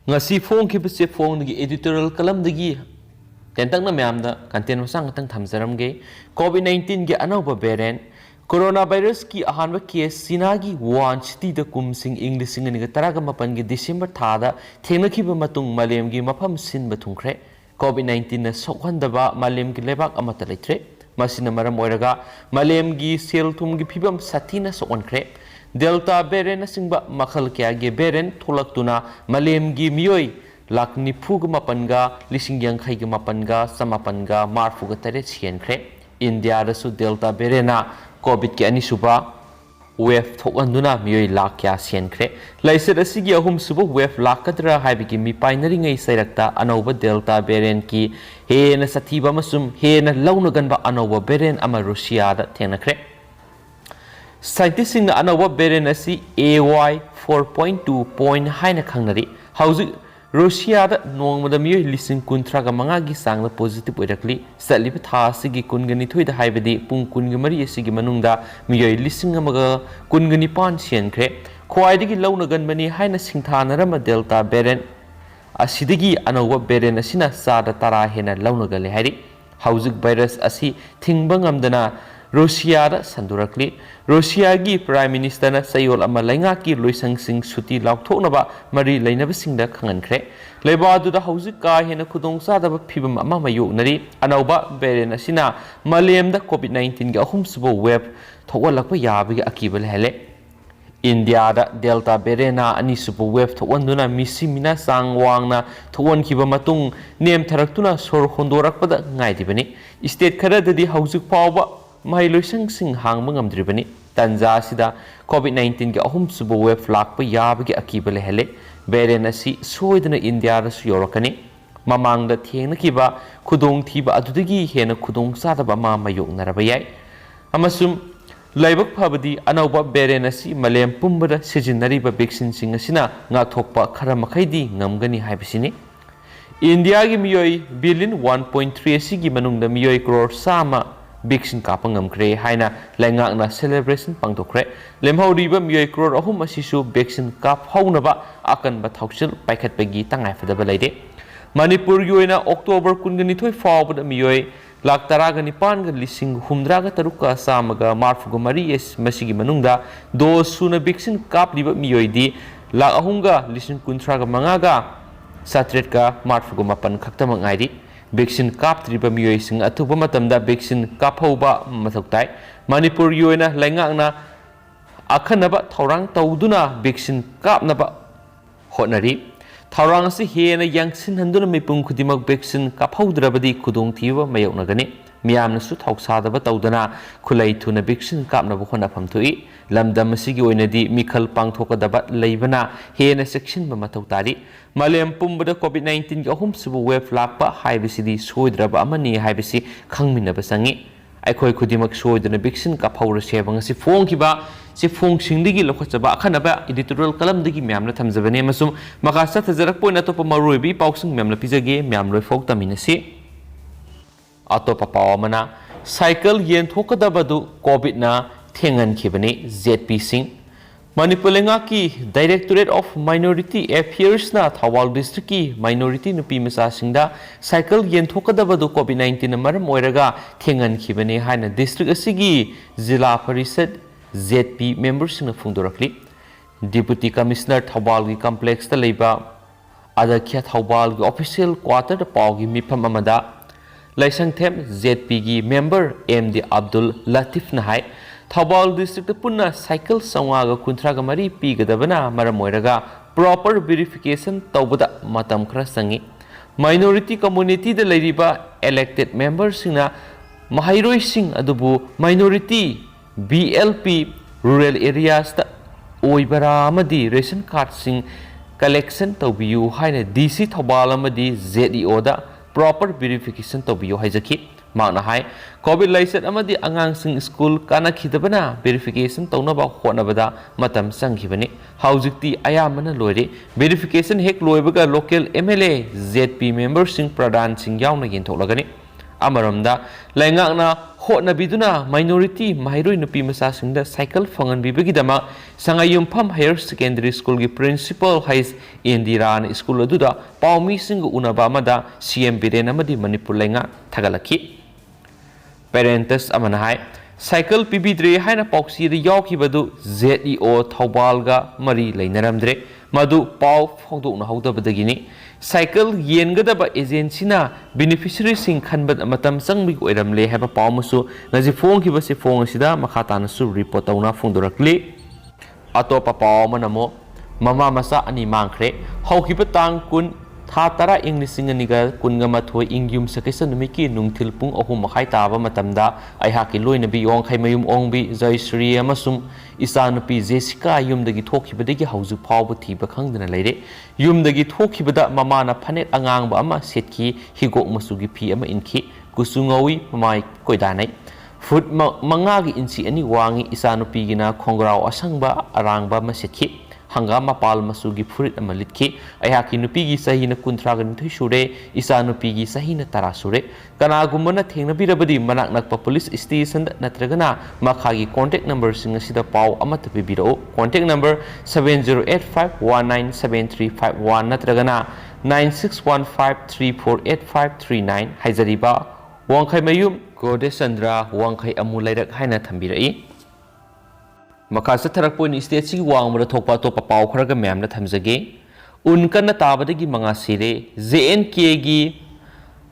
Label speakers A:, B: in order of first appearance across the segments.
A: ngasi phone ki bse phone gi editorial kalam dagi tentang na myam da content masang tang thamjaram ge covid-19 ge anauba variant coronavirus ki ahanba case sinagi wanchti da kumsing english ni ga taraga mapan ge december thada thengnakhiba matung malem gi mafam sin bathungkhre covid-19 na sokhandaba malem gi lebak amata leitre masina maram oiraga malem gi sel thum gi phibam sathina sokonkhre delta variant asingba makhal kya ge variant tholaktuna malem gi miyoi lak nifu ga mapanga lising yang khai ga mapanga samapanga marfu ga tare chienkre india da su delta variant na covid ki ani suba wave thokanduna miyoi lak kya sienkre laisir asigi ahum suba wave lak kadra haibigi mi painari ngai sairakta anauba delta variant ki hena sathiba masum hena launa ganba anauba variant ama russia da thenakre scientists in anauba variant asi AY4.2 point haina khangnari hauji Russia da nongmada miyoi lising kuntra ga manga gi sangla positive oirakli saliba tha sigi kungani thoida haibadi pung kungi mari asigi manungda miyoi lising amaga kungani pan sienkhre khwaidigi launa ganbani haina singthanarama delta variant asidigi anauba variant asina sada tara hena launa gale hairi haujik virus asi thingba ngamdana Russia da sandurakli Russia gi prime minister na sayol ama lainga ki loisang sing suti laukthoknaba mari lainaba singda khangankre leiba du da haujik ka hena khudong sa da phibam ama mayoknari anauba variant asina malem da covid-19 ga ahum subo wave thogolakpa yabi akibal hele India da delta variant na ani subo wave thogonduna misi mina sangwangna thogon khiba matung nem tharaktuna sor hondorakpada ngaidibani state khara dadi haujik pawba mai loisang sing hangba ngamdribani tanja sida covid-19 ge ahum subo wave lakpa yabagi akibale hele variant asi soidana india da su yorakani mamangda thengna kiba khudong thiba adudagi hena khudong sadaba ma mayok naraba yai amasum laibak phabadi anauba variant asi malem pumbada sijinariba vaccine sing asina ngathokpa khara makhaidi ngamgani haibisini india gi miyoi billion 1.3 asi gi manungda miyoi crore sama vaccine kapangam kre haina lengak na celebration pangtokre lemhauriba miyoi crore ahum asisu vaccine kap haunaba akan ba thausil paikhat pagi tangai fadaba leide manipur gi oina october kungani thoi fawbada miyoi lak taragani panga lising humdraga taruka samaga marfuga mari es masigi manungda do suna vaccine kap liba miyoi di lak ahunga lising kuntraga mangaga satret ka marfuga mapan khaktama ngaidi vaccine kaptriba miyoi sing athuba matamda vaccine kaphauba mathoktai manipur yoina laingakna akhanaba thorang tawduna vaccine kapnaba honari thorang si hena yangsin handuna mipung khudimak vaccine kaphaudrabadi khudong thiba mayoknagani miyamna su thausadaba tawdana khulai thuna vaccine kapnaba khona phamthui lamdam asigi oinadi mikhal pangthokadaba leibana hena section ba mathautari malem pumbada covid-19 ga ahum subu wave lakpa haibisidi soidraba amani haibisi khangminaba sangi aikhoi khudimak soidana vaccine ka phawra sebang si phongkiba si phong singdigi lokhachaba akhanaba editorial kalam digi myamna thamjabane masum makasa thajarak poina topa maroibi pausing myamna pijage myamloi folk taminasi atopa pawamana cycle yen thokadabadu covid na thengan khibani zp sing Manipur ki Directorate of Minority Affairs na Thawal District ki minority nupi masa singda cycle yen thokadabadu covid-19 na maram oiraga thengan khibani haina district asigi zila parisad zp members na phungdorakli deputy commissioner Thawal gi complex ta leiba adakhya Thawal gi official quarter da pawgi mifam amada laisang them zp gi member md abdul latif na hai Thawal district punna cycle sangaga kuntraga mari pigadabana maramoiraga proper verification tawbada matam khara sangi minority community da leiriba elected members singna mahairoi sing adubu minority blp rural areas da oibara amadi ration card sing collection tawbiyu haina dc Thawal amadi zeo da proper verification tawbiyu haijaki Magna hai covid laiset amadi angang sing school kana khidabana verification tawnaba honabada matam sanghibani haujikti ayamana loire verification hek loibaga local mla zp members sing pradhan sing yauna yen tholagani amaramda laingakna hotnabiduna minority mahairoi nupi masasingda cycle fanganbibagidama Sangayumpham Higher Secondary School gi principal hais Indira na school aduda paumi sing unaba amada CM Biren amadi Manipur lenga thagalaki parents amana hai cycle pibidre haina pauksi de yaukibadu ZEO Thaubalga mari leinaramdre madu pau fogdokna haudabadagini cycle yengadaba agency na beneficiary sing khanbad matam sangbi oiramle haba pawmusu ngaji phone ki base phone sida makhata na su report tauna phondorakli atopa pawma namo mama masa ani mangkhre haukiba tang kun tha tara inglising aniga kunga mathoi ingyum sakesa numiki nungthil pung ahum makhai taba matamda aiha ki loina bi yong khai mayum ongbi Jaisri amasum isanupi Jessica yumdagi thokibadagi hauju phawbu thiba khangdana leire yumdagi thokibada mama na phanet angangba ama setki higok masugi phi ama inki kusungawi mamai koidanai foot manga gi insi ani wangi isanupi gina khongrao asangba arangba ma setki hangama pal masugi furit ama litki ayaki nupi gi sahina kunthraga nithoi sure isa nupi gi sahina tara sure kana gumana thengna birabadi manak nakpa police station natragana makhagi contact number singa sida paw amata bibiro contact number 7085197351 natragana 9615348539 haizariba wangkhai mayum Gode Sandra wangkhai amulairak haina thambirai Makasa tarakpo ni state si wang mo thokpa to papaw kharaga ma'am na thamjage unkan na tabadagi mga sire JNK gi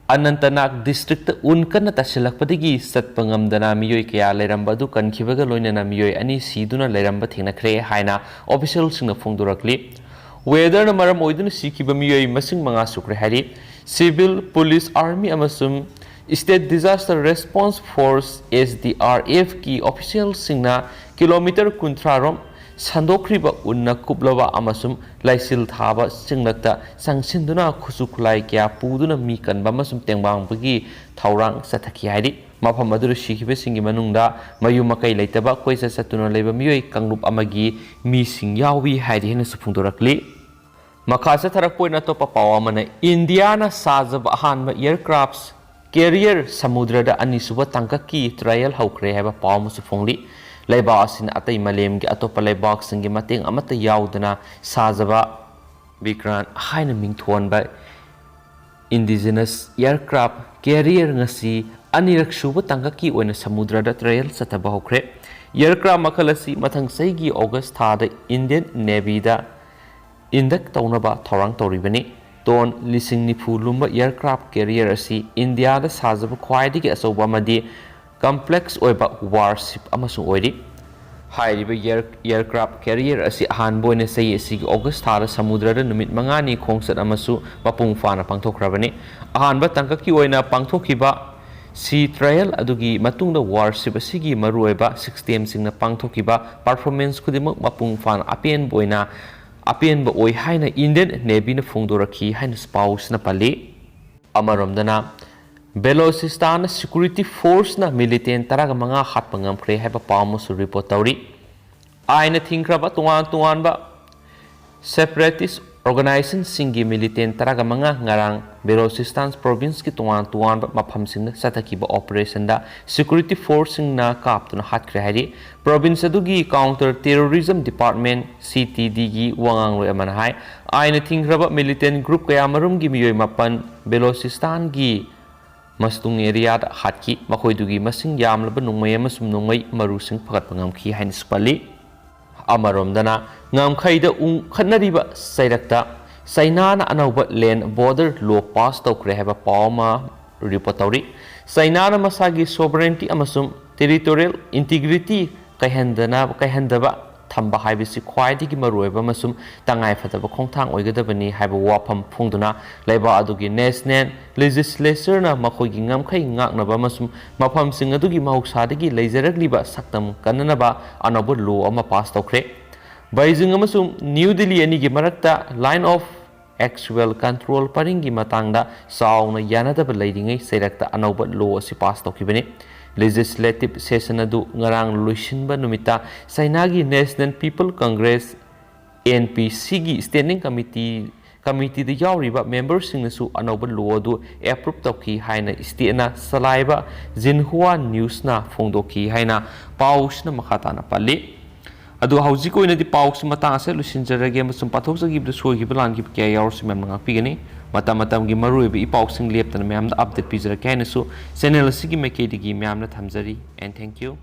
A: Anantnak district unkan na tasilakpadagi satpangamdana miyoy kaya lairamba du kankhibaga loina na miyoy ani siduna lairamba thengnakhre haina official singna phongdorakli weather na maram oiduna sikiba miyoy masing mga sukre hari civil police army amasum State Disaster Response Force SDRF ki official singna kilometer kuntrarom sandokriba unna kublaba amasum laisil thaba singlakta sangsinduna khusuklai kya puduna mi kanba amasum tengbang bagi thaurang sathaki hairi mafam adur shikibe singi manungda mayumakai leitaba koisa satuna leiba miyoi kangrup amagi mi sing yawi hairi hena sufungdorakli makasa tharakpoina to papawa mana Indiana sajab ahanba aircrafts Carrier samudra da anisuba tangkaki trial haukre haba pawmu sufongli laiba asin atai malem gi atopa laibak singi mateng amata yaudana sajaba bikran haina mingthon ba indigenous aircraft carrier ngasi anirak suba tangkaki oina samudra da trial sataba haukre aircraft makalasi mathang saigi August tha da Indian Navy da indak taunaba thorang toribani Ton lising nifu lumba aircraft carrier asi India da sajaba khwaidigi asoba madi complex oiba warship amasung oiri hairiba aircraft carrier asi hanboine sei asi August thara samudra da numit mangani khongsat amasu mapung fana pangthokrabani ahanba tangkaki oina pangthokiba sea trial adugi matungda warship asigi maruoiba 6 singna pangthokiba performance kudimak mapung fana apen boina apen ba oi haina Indian Navy na phongdorakhi haina spouse na pali amaromdana Balochistan Security Force na militant taraga mga hatpangam kre haba pawmo su report tawri aina thingkraba tungan ba separatist organization singi militant taraga mga ngarang Balochistan province ki tungan ba mafam sing sathaki ba operation da security force na kaptuna hat kre hari province adugi counter terrorism department CTD gi wangang roi aman hai aina thingraba militant group kaya marum gi miyoi mapan Balochistan gi mastung area da hatki makhoi dugi masing yamlaba nungmai amasum nungmai maru sing phagat pangam khi hain spali amarom dana ngamkhai da khanariba sairakta China na anauba land border law pass tawkre haba pawma report tawri China na masagi sovereignty amasum territorial integrity kaihandaba thamba haibisi khwaidigi maruiba masum tangai fataba khongthang oigadabani haiba wafam phungduna laiba adugi national legislature na makhoigi ngamkhai ngaknaba masum mafam sing adugi mahuksadagi leijaragliba saktam kananaba anoba law ama pass tawkre Beijing amasum New Delhi anigi marakta line of actual control paringi matangda sauna yanadaba leiringai seirakta anoba law asi pass tawkibani legislative session adu ngarang luisinba numita China gi National People Congress NPC gi standing committee committee यावरीबा मेंबरसिंगनसु अनौबा लो अदु approve तौखी हाइना स्टेटना सलाइबा Xinhua न्यूज़ना फोंदोखी हाइना पाउसना मखाताना पल्ली अदु हौजिक ओइनदि पाउस मतासे लुसिनजरगे मसुम पाथोकजगिब सोगिब लानगिब क्या यावरसि मैम ngakpigani मतम मतमगी मरुइबि इपाउसिंग लेपतना मैम अपडेट पिजरके हाइनसु चैनल असिगी मेकेदिगी मैमना थमजरी एंड थैंक यू